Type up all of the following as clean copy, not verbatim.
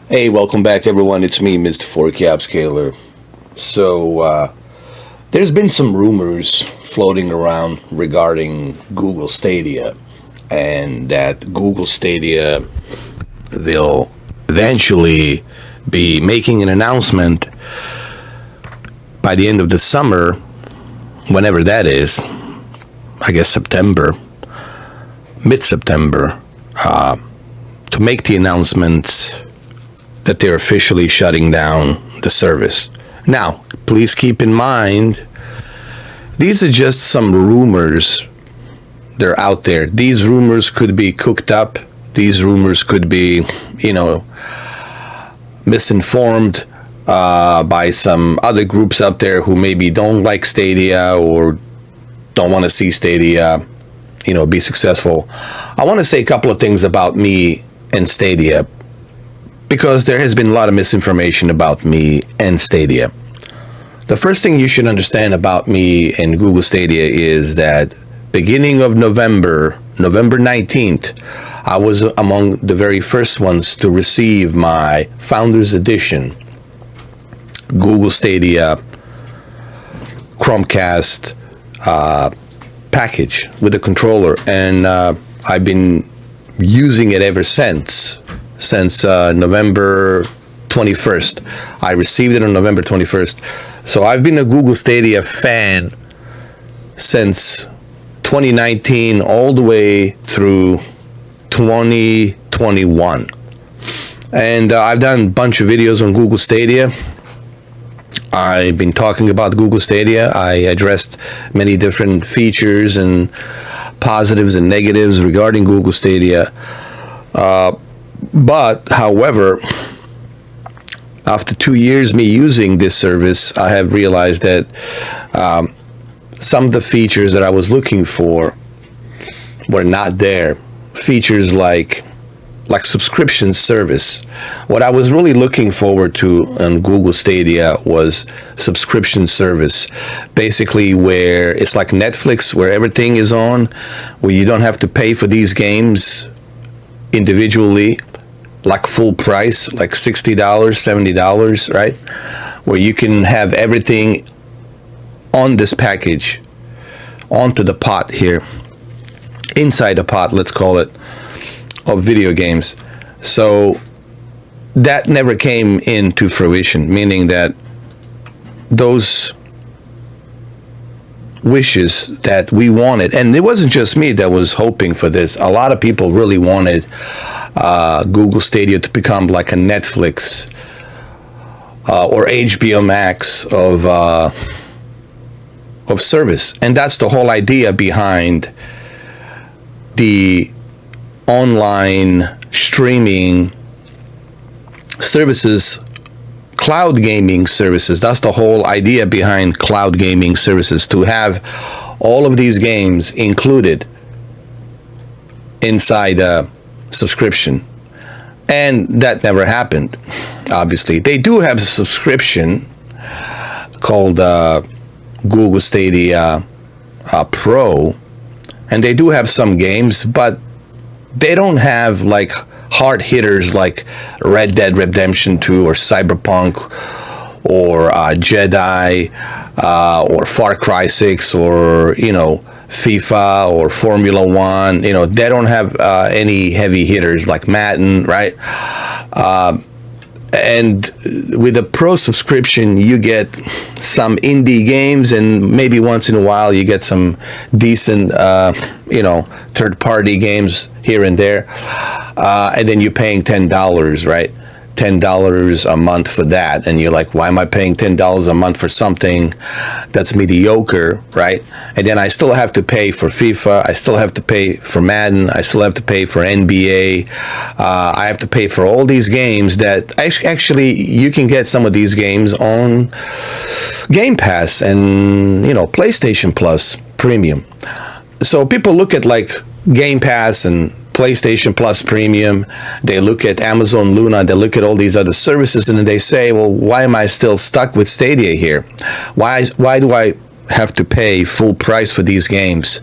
Hey, welcome back, everyone. It's me, Mr. 4K Upscaler. There's been some rumors floating around regarding Google Stadia, and that Google Stadia will eventually be making an announcement by the end of the summer, whenever that is. I guess September, mid-September, to make the announcements that they're officially shutting down the service. Now, please keep in mind, these are just some rumors. They're out there. These rumors could be cooked up. These rumors could be, misinformed by some other groups out there who maybe don't like Stadia or don't want to see Stadia, be successful. I want to say a couple of things about me and Stadia, because there has been a lot of misinformation about me and Stadia. The first thing you should understand about me and Google Stadia is that beginning of November 19th, I was among the very first ones to receive my Founders Edition Google Stadia Chromecast package with a controller, and I've been using it ever since November 21st. I received it on November 21st. So I've been a Google Stadia fan since 2019 all the way through 2021. And I've done a bunch of videos on Google Stadia. I've been talking about Google Stadia. I addressed many different features and positives and negatives regarding Google Stadia. But, however, after 2 years me using this service, I have realized that some of the features that I was looking for were not there. Features like subscription service. What I was really looking forward to on Google Stadia was subscription service. Basically, where it's like Netflix, where everything is on, where you don't have to pay for these games individually, like full price, like $60, $70, right? Where you can have everything on this package, onto the pot here, inside the pot, let's call it, of video games. So that never came into fruition, meaning that those wishes that we wanted, and it wasn't just me that was hoping for this, a lot of people really wanted Google Stadia to become like a Netflix or HBO Max of service. And that's the whole idea behind the online streaming services, cloud gaming services. That's the whole idea behind cloud gaming services, to have all of these games included inside a subscription. And that never happened, obviously. They do have a subscription called Google Stadia Pro, and they do have some games, but they don't have like hard hitters like Red Dead Redemption 2 or Cyberpunk or Jedi or Far Cry 6 or FIFA or Formula One. They don't have any heavy hitters like Madden, right? And with a pro subscription, you get some indie games, and maybe once in a while you get some decent, third-party games here and there. And then you're paying $10, right? $10 a month for that, and you're like, why am I paying $10 a month for something that's mediocre, right? And then I still have to pay for FIFA, I still have to pay for Madden, I still have to pay for NBA, I have to pay for all these games that actually you can get some of these games on Game Pass and PlayStation Plus Premium. So people look at like Game Pass and PlayStation Plus Premium, they look at Amazon Luna, they look at all these other services, and then they say, well, why am I still stuck with Stadia here? Why do I have to pay full price for these games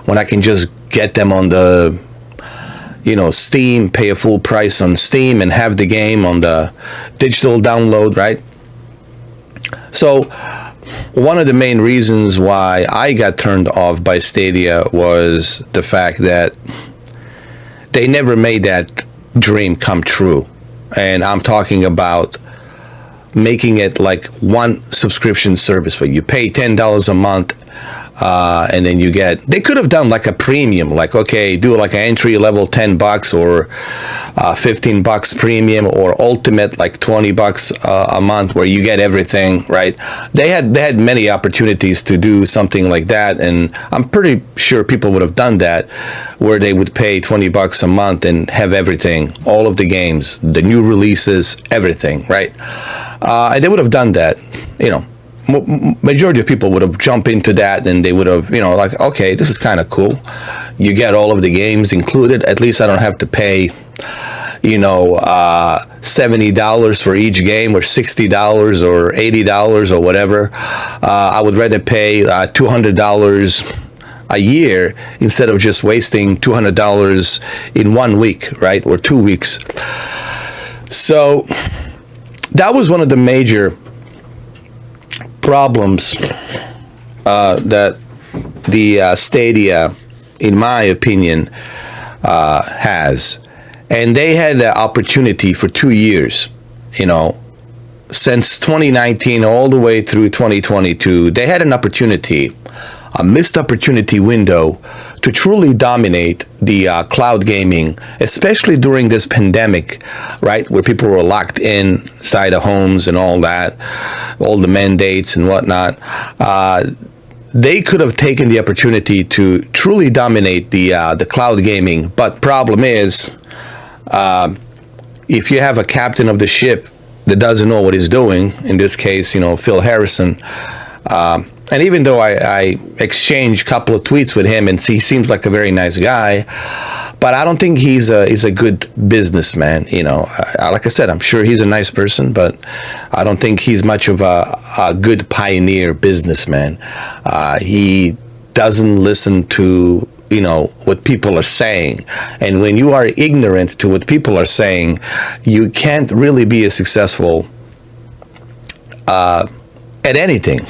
when I can just get them on the Steam, pay a full price on Steam and have the game on the digital download, right? So one of the main reasons why I got turned off by Stadia was the fact that they never made that dream come true. And I'm talking about making it like one subscription service where you pay $10 a month, and then they could have done like a premium, like, okay, do like an entry level $10 or $15 premium, or ultimate like $20 a month where you get everything, right? They had many opportunities to do something like that, and I'm pretty sure people would have done that, where they would pay $20 a month and have everything, all of the games, the new releases, everything, right? And they would have done that, majority of people would have jumped into that, and they would have, like, okay, this is kind of cool. You get all of the games included. At least I don't have to pay, $70 for each game, or $60 or $80 or whatever. I would rather pay $200 a year instead of just wasting $200 in 1 week, right, or 2 weeks. So that was one of the major problems that the Stadia, in my opinion, has. And they had the opportunity for 2 years, since 2019 all the way through 2022. They had an opportunity, a missed opportunity window, to truly dominate the cloud gaming, especially during this pandemic, right, where people were locked inside of homes and all that, all the mandates and whatnot. They could have taken the opportunity to truly dominate the cloud gaming. But problem is, if you have a captain of the ship that doesn't know what he's doing, in this case, Phil Harrison, and even though I exchanged a couple of tweets with him, and he seems like a very nice guy, but I don't think he's a good businessman. Like I said, I'm sure he's a nice person, but I don't think he's much of a good pioneer businessman. He doesn't listen to what people are saying, and when you are ignorant to what people are saying, you can't really be a successful at anything.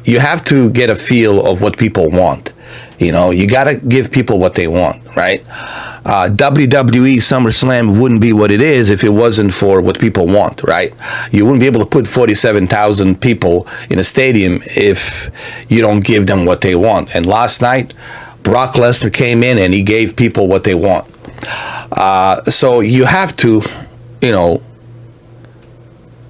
You have to get a feel of what people want. You got to give people what they want, right? WWE SummerSlam wouldn't be what it is if it wasn't for what people want, right? You wouldn't be able to put 47,000 people in a stadium if you don't give them what they want. And last night, Brock Lesnar came in and he gave people what they want. So you have to,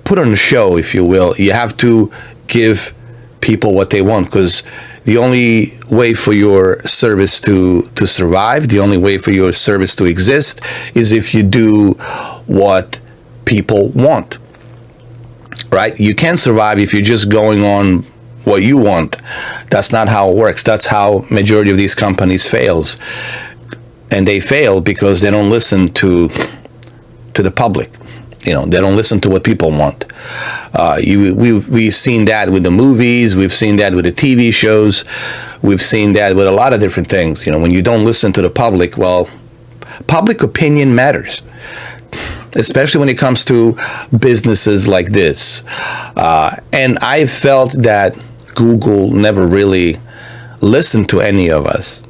put on a show, if you will. You have to give people what they want, because the only way for your service to survive, the only way for your service to exist, is if you do what people want, right? You can't survive if you're just going on what you want. That's not how it works. That's how majority of these companies fails, and they fail because they don't listen to the public. They don't listen to what people want. We've seen that with the movies. We've seen that with the TV shows. We've seen that with a lot of different things. When you don't listen to the public, well, public opinion matters, especially when it comes to businesses like this. And I felt that Google never really listened to any of us.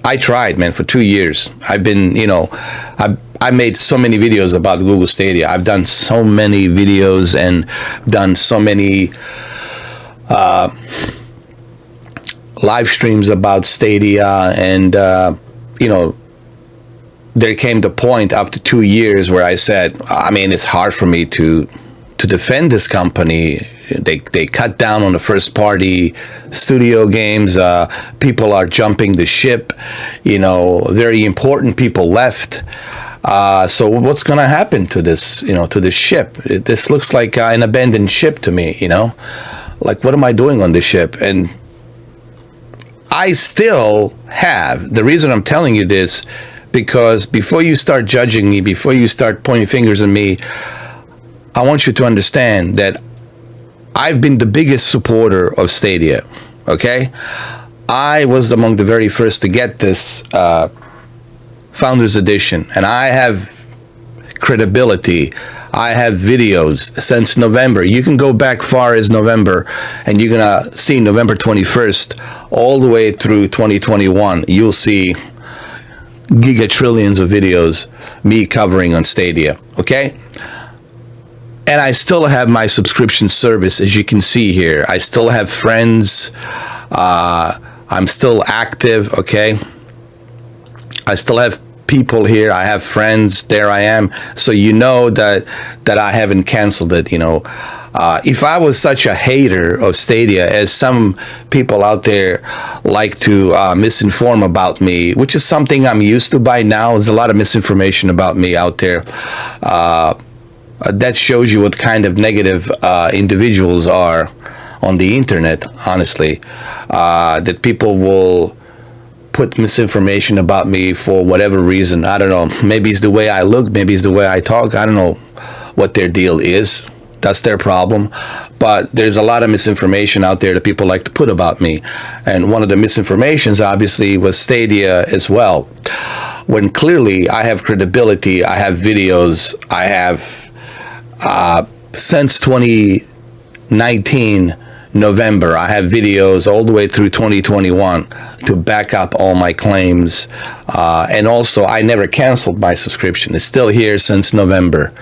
I tried, man, for 2 years. I've been, I made so many videos about Google Stadia. I've done so many videos and done so many live streams about Stadia, and there came the point after 2 years where I said, it's hard for me to defend this company. They cut down on the first party studio games. People are jumping the ship. Very important people left. So what's going to happen to this, to this ship? This looks like an abandoned ship to me, Like, what am I doing on this ship? And I still have, the reason I'm telling you this, because before you start judging me, before you start pointing fingers at me, I want you to understand that I've been the biggest supporter of Stadia, okay? I was among the very first to get this Founders Edition, and I have credibility. I have videos since November. You can go back far as November, and you're gonna see November 21st all the way through 2021. You'll see gigatrillions of videos me covering on Stadia. Okay. And I still have my subscription service, as you can see here. I still have friends. I'm still active, okay? I still have people here. I have friends. There I am. So you know that I haven't canceled it, you know. If I was such a hater of Stadia, as some people out there like to misinform about me, which is something I'm used to by now. There's a lot of misinformation about me out there. That shows you what kind of negative individuals are on the internet, honestly. That people will put misinformation about me for whatever reason. I don't know. Maybe it's the way I look. Maybe it's the way I talk. I don't know what their deal is. That's their problem. But there's a lot of misinformation out there that people like to put about me. And one of the misinformations, obviously, was Stadia as well. When clearly I have credibility, I have videos, I have since 2019 November, I have videos all the way through 2021 to back up all my claims. And also, I never canceled my subscription. It's still here since November.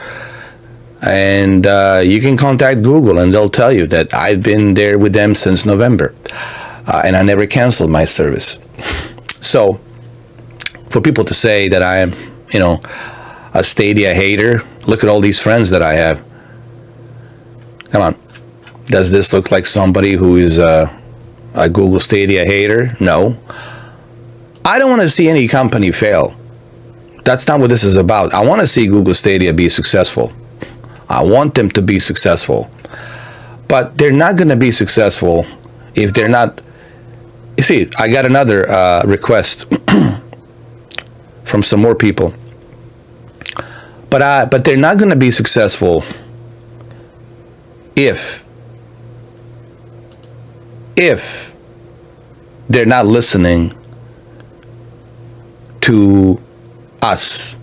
And you can contact Google and they'll tell you that I've been there with them since November. And I never canceled my service. So, for people to say that I am, you know, a Stadia hater, look at all these friends that I have. Come on. Does this look like somebody who is a Google Stadia hater? No. I don't want to see any company fail. That's not what this is about. I want to see Google Stadia be successful. I want them to be successful. But they're not going to be successful if they're not... You see, I got another request from some more people. But they're not going to be successful if they're not listening to us,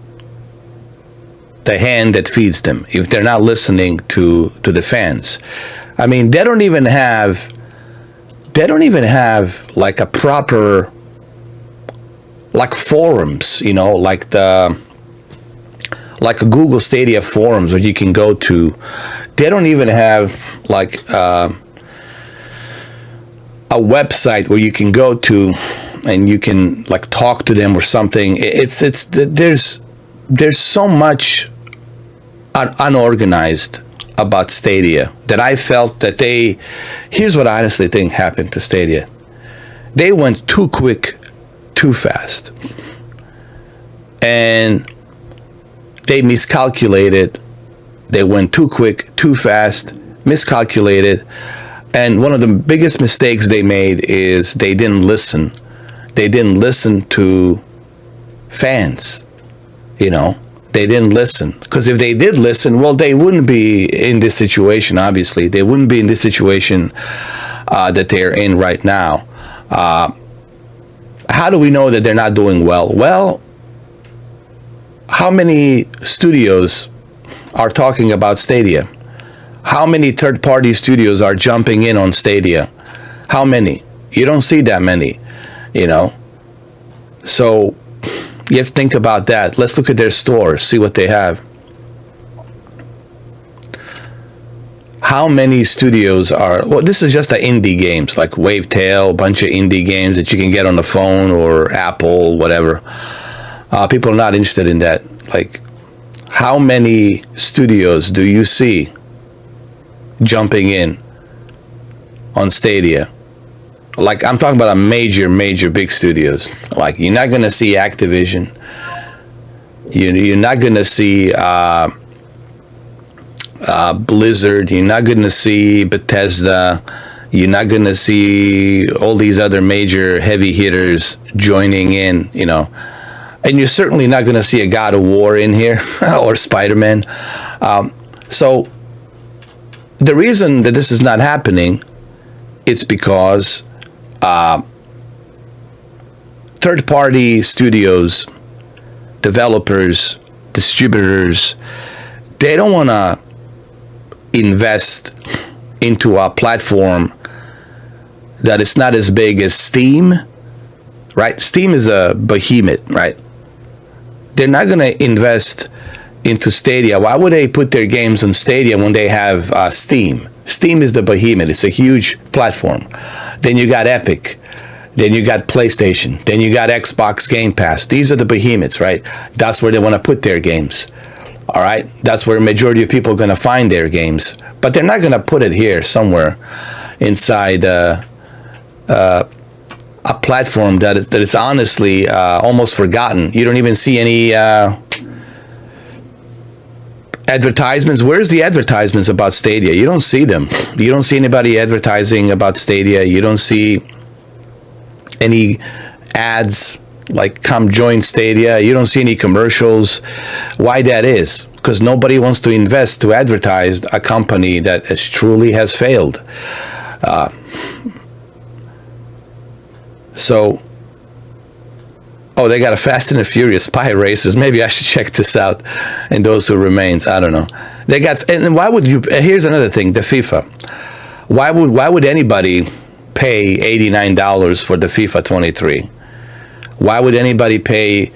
the hand that feeds them, if they're not listening to the fans. I mean, they don't even have like a proper, like forums, you know, like a Google Stadia forums where you can go to. They don't even have like a website where you can go to and you can like talk to them or something. There's so much unorganized about Stadia that I felt that here's what I honestly think happened to Stadia. They went too quick, too fast. And they miscalculated. They went too quick, too fast, miscalculated. And one of the biggest mistakes they made is they didn't listen. They didn't listen to fans, you know. They didn't listen. Because if they did listen, well, they wouldn't be in this situation, obviously. They wouldn't be in this situation that they're in right now. How do we know that they're not doing well? Well, how many studios are talking about Stadia? How many third-party studios are jumping in on Stadia? How many? You don't see that many, you know. So you have to think about that. Let's look at their stores, see what they have. How many studios are... Well, this is just the indie games, like Wavetail, a bunch of indie games that you can get on the phone or Apple, whatever. People are not interested in that. Like, how many studios do you see jumping in on Stadia? Like, I'm talking about a major big studios. Like, you're not going to see Activision. You're not going to see Blizzard. You're not going to see Bethesda. You're not going to see all these other major heavy hitters joining in, you know. And you're certainly not going to see a God of War in here or Spider-Man. So the reason that this is not happening, it's because third-party studios developers, distributors, they don't want to invest into a platform that is not as big as Steam, right? Steam is a behemoth, right? They're not going to invest into Stadia. Why would they put their games on Stadia when they have Steam? Steam is the behemoth. It's a huge platform. Then you got Epic. Then you got PlayStation. Then you got Xbox Game Pass. These are the behemoths, right? That's where they want to put their games. All right? That's where the majority of people are going to find their games. But they're not going to put it here somewhere inside a platform that is honestly almost forgotten. You don't even see any advertisements. Where's the advertisements about Stadia? You don't see them. You don't see anybody advertising about Stadia. You don't see any ads like come join Stadia. You don't see any commercials. Why that is? Because nobody wants to invest to advertise a company that truly has failed. They got a Fast and the Furious Spy Racers. Maybe I should check this out. And Those Who Remains. I don't know. They got. And why would you? Here's another thing. The FIFA. Why would anybody pay $89 for the FIFA 23? Why would anybody pay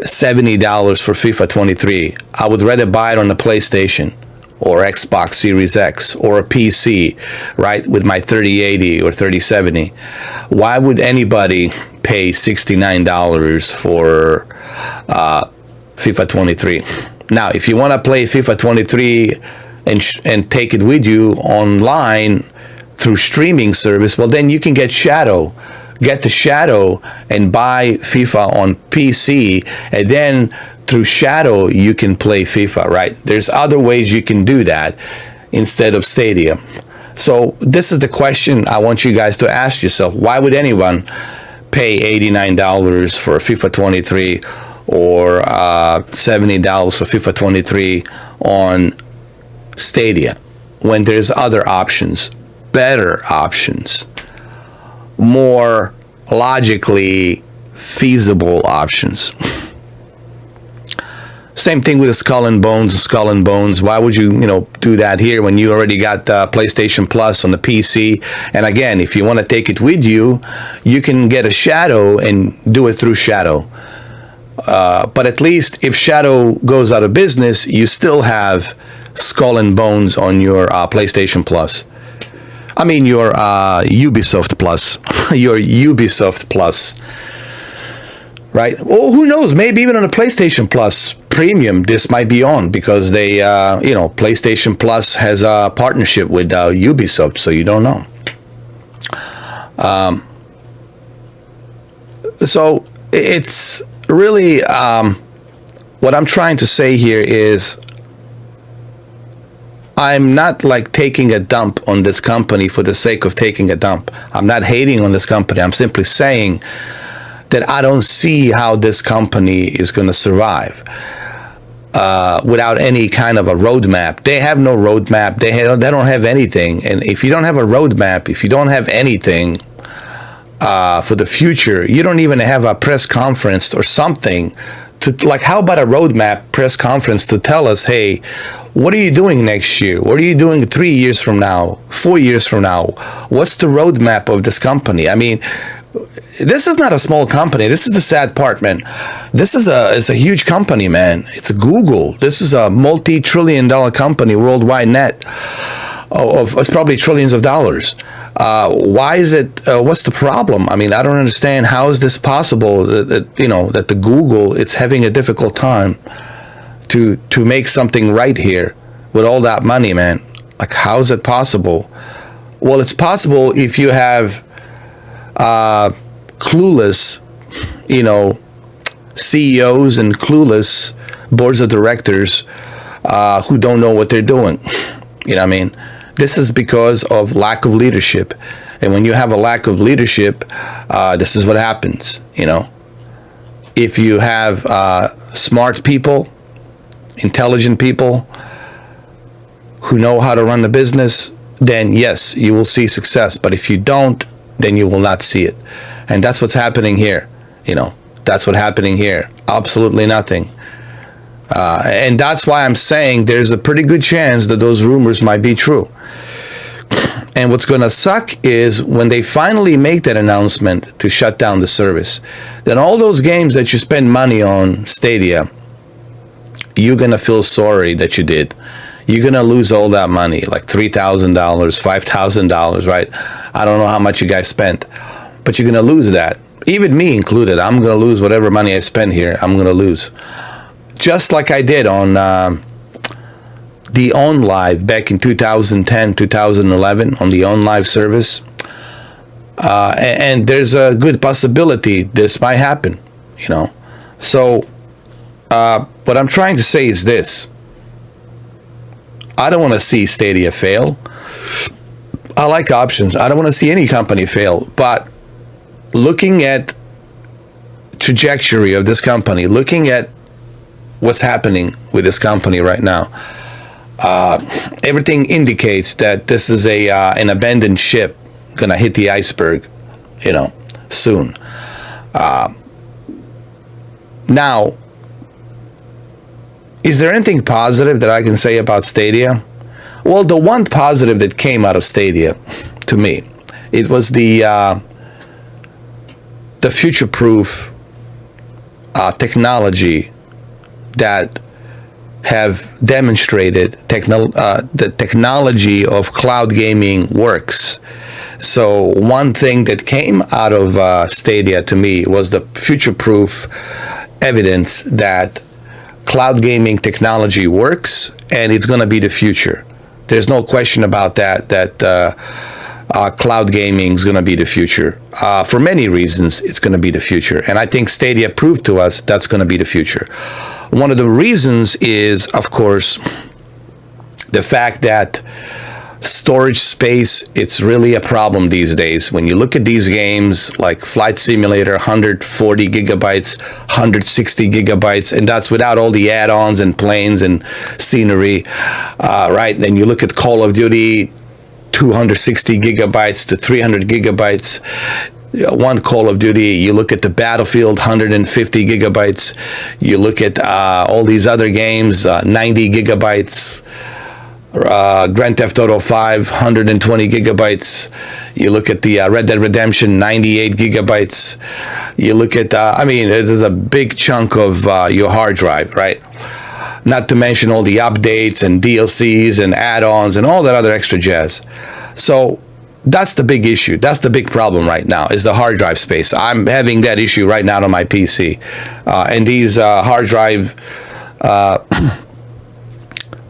$70 for FIFA 23? I would rather buy it on the PlayStation or Xbox Series X or a PC, right, with my 3080 or 3070. Why would anybody pay $69 for FIFA 23? Now, if you want to play FIFA 23 and take it with you online through streaming service, well, then you can get the Shadow and buy FIFA on PC, and then through Shadow you can play FIFA, right? There's other ways you can do that instead of Stadia. So this is the question I want you guys to ask yourself. Why would anyone pay $89 for FIFA 23 or $70 for FIFA 23 on Stadia when there's other options, better options, more logically feasible options? Same thing with the Skull and Bones. Why would you do that here when you already got PlayStation Plus on the PC? And again, if you want to take it with you, you can get a Shadow and do it through Shadow. But at least if Shadow goes out of business, you still have Skull and Bones on your PlayStation Plus. I mean your Ubisoft Plus. Your Ubisoft Plus. Right? Well, who knows? Maybe even on a PlayStation Plus Premium, this might be on because they, PlayStation Plus has a partnership with Ubisoft, so you don't know. So it's really what I'm trying to say here is I'm not like taking a dump on this company for the sake of taking a dump. I'm not hating on this company. I'm simply saying that I don't see how this company is going to survive without any kind of a roadmap. They have no roadmap. They don't have anything. And if you don't have a roadmap, if you don't have anything for the future, you don't even have a press conference or something to, like, how about a roadmap press conference to tell us, hey, what are you doing next year? What are you doing 3 years from now, 4 years from now? What's the roadmap of this company? I mean, this is not a small company. This is the sad part, man. It's a huge company, man. It's Google. This is a multi-trillion-dollar company, worldwide net of it's probably trillions of dollars. Why is it? What's the problem? I mean, I don't understand. How is this possible that the Google it's having a difficult time to make something right here with all that money, man? Like, how is it possible? Well, it's possible if you have clueless, CEOs and clueless boards of directors who don't know what they're doing. You know what I mean? This is because of lack of leadership. And when you have a lack of leadership, this is what happens, If you have smart people, intelligent people who know how to run the business, then yes, you will see success. But if you don't, then you will not see it. And that's what's happening here. That's what's happening here. Absolutely nothing. And that's why I'm saying there's a pretty good chance that those rumors might be true. And what's going to suck is when they finally make that announcement to shut down the service, then all those games that you spend money on Stadia, you're going to feel sorry that you did. You're going to lose all that money, like $3,000, $5,000, right? I don't know how much you guys spent, but you're going to lose that. Even me included, I'm going to lose whatever money I spend here. I'm going to lose. Just like I did on the OnLive back in 2010, 2011, on the OnLive service. And there's a good possibility this might happen, you know. So what I'm trying to say is this. I don't want to see Stadia fail. I like options. I don't want to see any company fail. But looking at trajectory of this company, looking at what's happening with this company right now, everything indicates that this is an abandoned ship gonna hit the iceberg, you know, soon. Now, is there anything positive that I can say about Stadia? Well, the one positive that came out of Stadia, to me, it was the future-proof technology that have demonstrated the technology of cloud gaming works. So one thing that came out of Stadia to me was the future-proof evidence that cloud gaming technology works, and it's going to be the future. There's no question about that, cloud gaming is going to be the future. For many reasons, it's going to be the future. And I think Stadia proved to us that's going to be the future. One of the reasons is, of course, the fact that storage space, it's really a problem these days. When you look at these games like Flight Simulator, 140 gigabytes, 160 gigabytes, and that's without all the add-ons and planes and scenery, right? Then you look at Call of Duty, 260 gigabytes to 300 gigabytes. One Call of Duty, you look at the Battlefield, 150 gigabytes. You look at all these other games, 90 gigabytes. Grand Theft Auto 5, 120 gigabytes. You look at the Red Dead Redemption, 98 gigabytes. You look at, I mean, this is a big chunk of your hard drive, right? Not to mention all the updates and DLCs and add-ons and all that other extra jazz. So that's the big issue. That's the big problem right now, is the hard drive space. I'm having that issue right now on my PC. And these hard drive,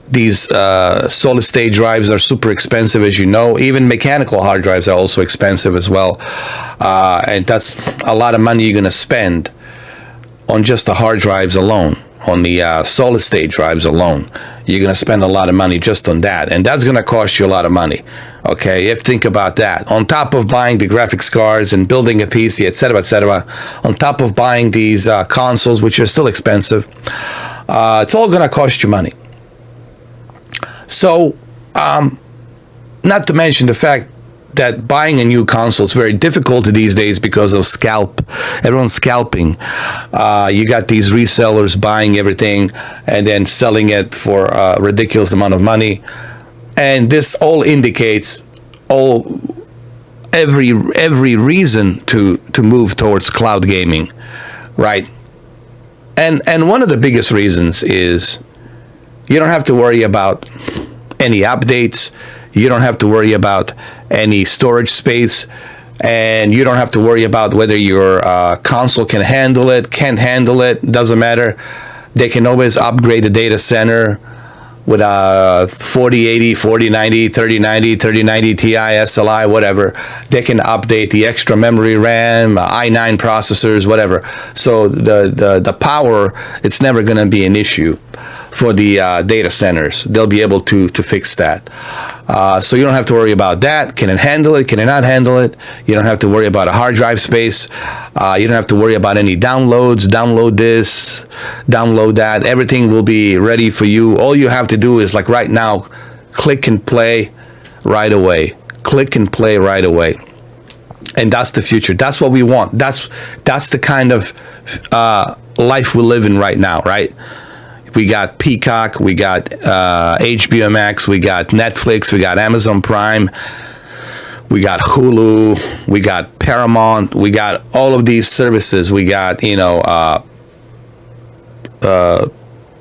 these solid state drives are super expensive, as you know. Even mechanical hard drives are also expensive as well. And that's a lot of money you're going to spend on just the hard drives alone. On the solid state drives alone, you're going to spend a lot of money just on that, and that's going to cost you a lot of money. Okay, you have to think about that. On top of buying the graphics cards and building a PC, etc., on top of buying these consoles, which are still expensive, it's all going to cost you money. So, not to mention the fact that buying a new console is very difficult these days because of everyone's scalping. You got these resellers buying everything and then selling it for a ridiculous amount of money. And this all indicates every reason to move towards cloud gaming, right? And one of the biggest reasons is you don't have to worry about any updates. You don't have to worry about any storage space, and you don't have to worry about whether your console can handle it, can't handle it, doesn't matter. They can always upgrade the data center with a 4080, 4090, 3090, 3090 Ti, SLI, whatever. They can update the extra memory RAM, i9 processors, whatever. So the power, it's never going to be an issue for the data centers. They'll be able to fix that. So you don't have to worry about that. Can it handle it? Can it not handle it? You don't have to worry about a hard drive space. You don't have to worry about any downloads. Download this, download that. Everything will be ready for you. All you have to do is, like right now, click and play right away. Click and play right away. And that's the future. That's what we want. That's the kind of life we live in right now, right? We got Peacock, we got HBO Max, we got Netflix, we got Amazon Prime, we got Hulu, we got Paramount, we got all of these services. We got,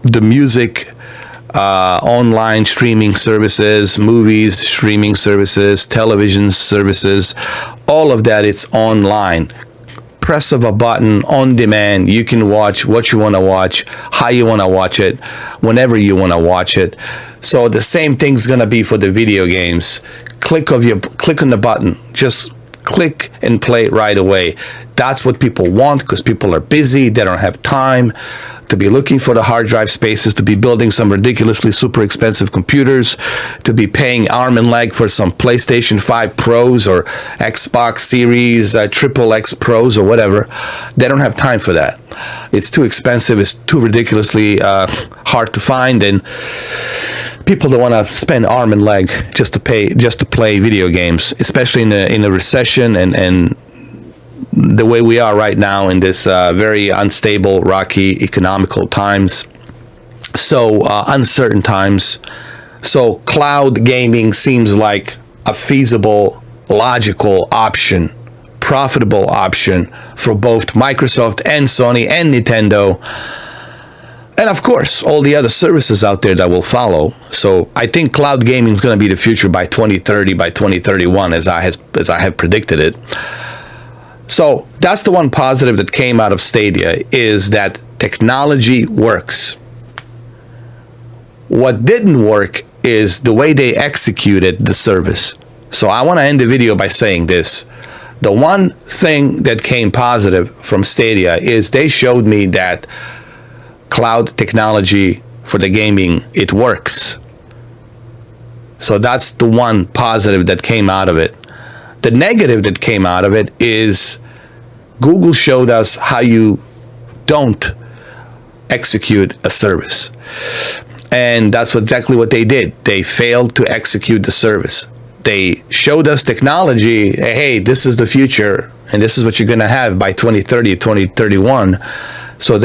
the music, online streaming services, movies, streaming services, television services, all of that, it's online. Press of a button, on demand, you can watch what you want to watch, how you want to watch it, whenever you want to watch it. So the same thing's going to be for the video games. Click on the button, just click and play right away. That's what people want, because people are busy, they don't have time to be looking for the hard drive spaces, to be building some ridiculously super expensive computers, to be paying arm and leg for some PlayStation 5 Pros or Xbox Series XXX Pros or whatever. They don't have time for that. It's too expensive, it's too ridiculously hard to find, and people don't want to spend arm and leg just to play video games, especially in a recession and the way we are right now in this very unstable, rocky economical times. So uncertain times. So cloud gaming seems like a feasible, logical option, profitable option for both Microsoft and Sony and Nintendo. And of course, all the other services out there that will follow. So I think cloud gaming is going to be the future by 2030, by 2031, as I have predicted it. So that's the one positive that came out of Stadia, is that technology works. What didn't work is the way they executed the service. So I want to end the video by saying this. The one thing that came positive from Stadia is they showed me that cloud technology for the gaming, it works. So that's the one positive that came out of it. The negative that came out of it is Google showed us how you don't execute a service. And that's exactly what they did. They failed to execute the service. They showed us technology, hey, this is the future, and this is what you're going to have by 2030, 2031. So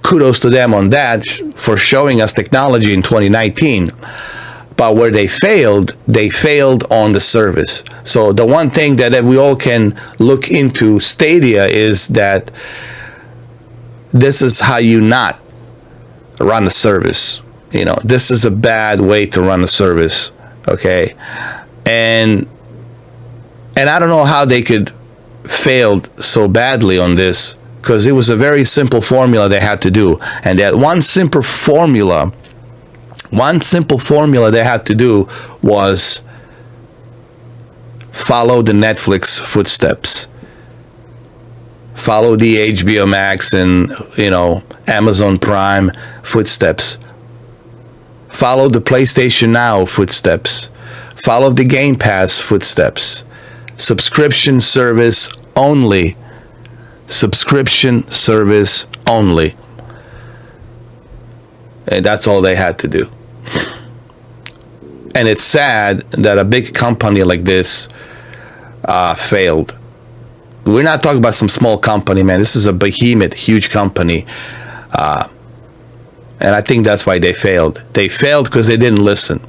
kudos to them on that for showing us technology in 2019. But where they failed on the service. So the one thing that we all can look into Stadia is that this is how you not run a service. This is a bad way to run a service. Okay, and I don't know how they could fail so badly on this, because it was a very simple formula they had to do, and that one simple formula they had to do was follow the Netflix footsteps, follow the HBO Max and Amazon Prime footsteps, follow the PlayStation Now footsteps, follow the Game Pass footsteps. Subscription service only. Subscription service only. And that's all they had to do. And it's sad that a big company like this failed. We're not talking about some small company, man. This is a behemoth, huge company. And I think that's why they failed. They failed because they didn't listen.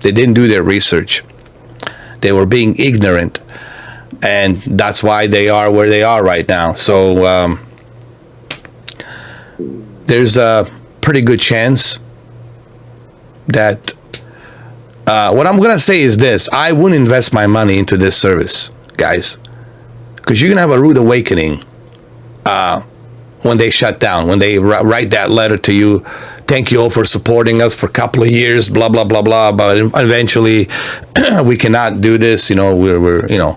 They didn't do their research. They were being ignorant. And that's why they are where they are right now. So there's a pretty good chance that what I'm going to say is this. I wouldn't invest my money into this service, guys, because you're going to have a rude awakening when they shut down, when they write that letter to you. Thank you all for supporting us for a couple of years, blah, blah, blah, blah. But eventually we cannot do this. We're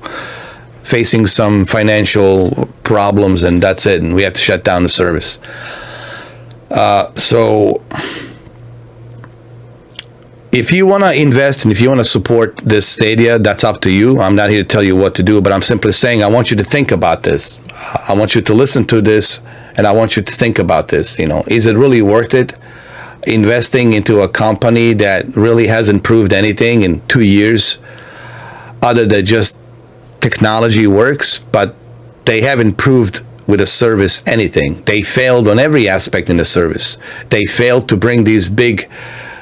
facing some financial problems, and that's it. And we have to shut down the service. So if you want to invest and if you want to support this Stadia, that's up to you. I'm not here to tell you what to do, but I'm simply saying I want you to think about this. I want you to listen to this, and I want you to think about this. Is it really worth it? Investing into a company that really hasn't proved anything in 2 years, other than just technology works, but they haven't proved with a service anything. They failed on every aspect in the service. They failed to bring these big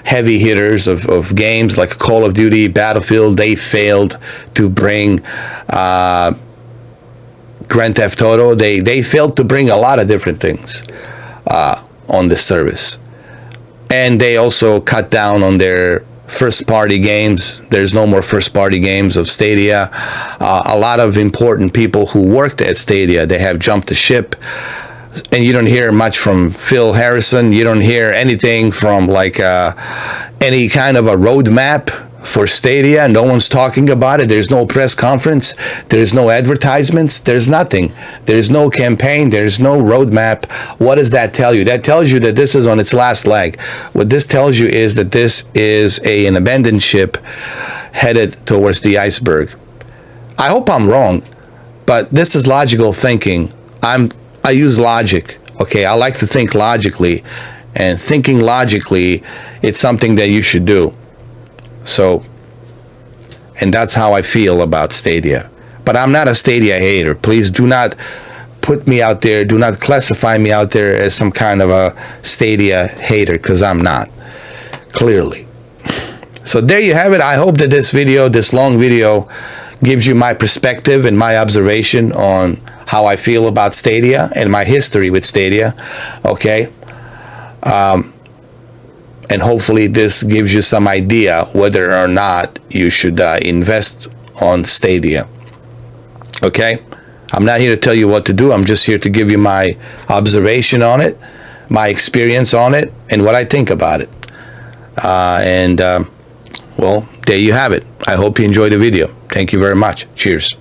heavy hitters of games like Call of Duty, Battlefield. They failed to bring Grand Theft Auto. They failed to bring a lot of different things on the service. And they also cut down on their first-party games. There's no more first-party games of Stadia. A lot of important people who worked at Stadia, they have jumped the ship. And you don't hear much from Phil Harrison. You don't hear anything from like any kind of a roadmap for Stadia. No one's talking about it. There's no press conference. There's no advertisements. There's nothing. There's no campaign. There's no roadmap. What does that tell you? That tells you that this is on its last leg. What this tells you is that this is an abandoned ship headed towards the iceberg. I hope I'm wrong, but this is logical thinking. I use logic, okay? I like to think logically, and thinking logically, it's something that you should do. So, and that's how I feel about Stadia. But I'm not a Stadia hater. Please do not put me out there, do not classify me out there as some kind of a Stadia hater, because I'm not, clearly. So there you have it. I hope that this video, this long video, gives you my perspective and my observation on how I feel about Stadia and my history with Stadia, okay? And hopefully this gives you some idea whether or not you should invest on Stadia, okay? I'm not here to tell you what to do. I'm just here to give you my observation on it, my experience on it, and what I think about it. Well, there you have it. I hope you enjoyed the video. Thank you very much. Cheers.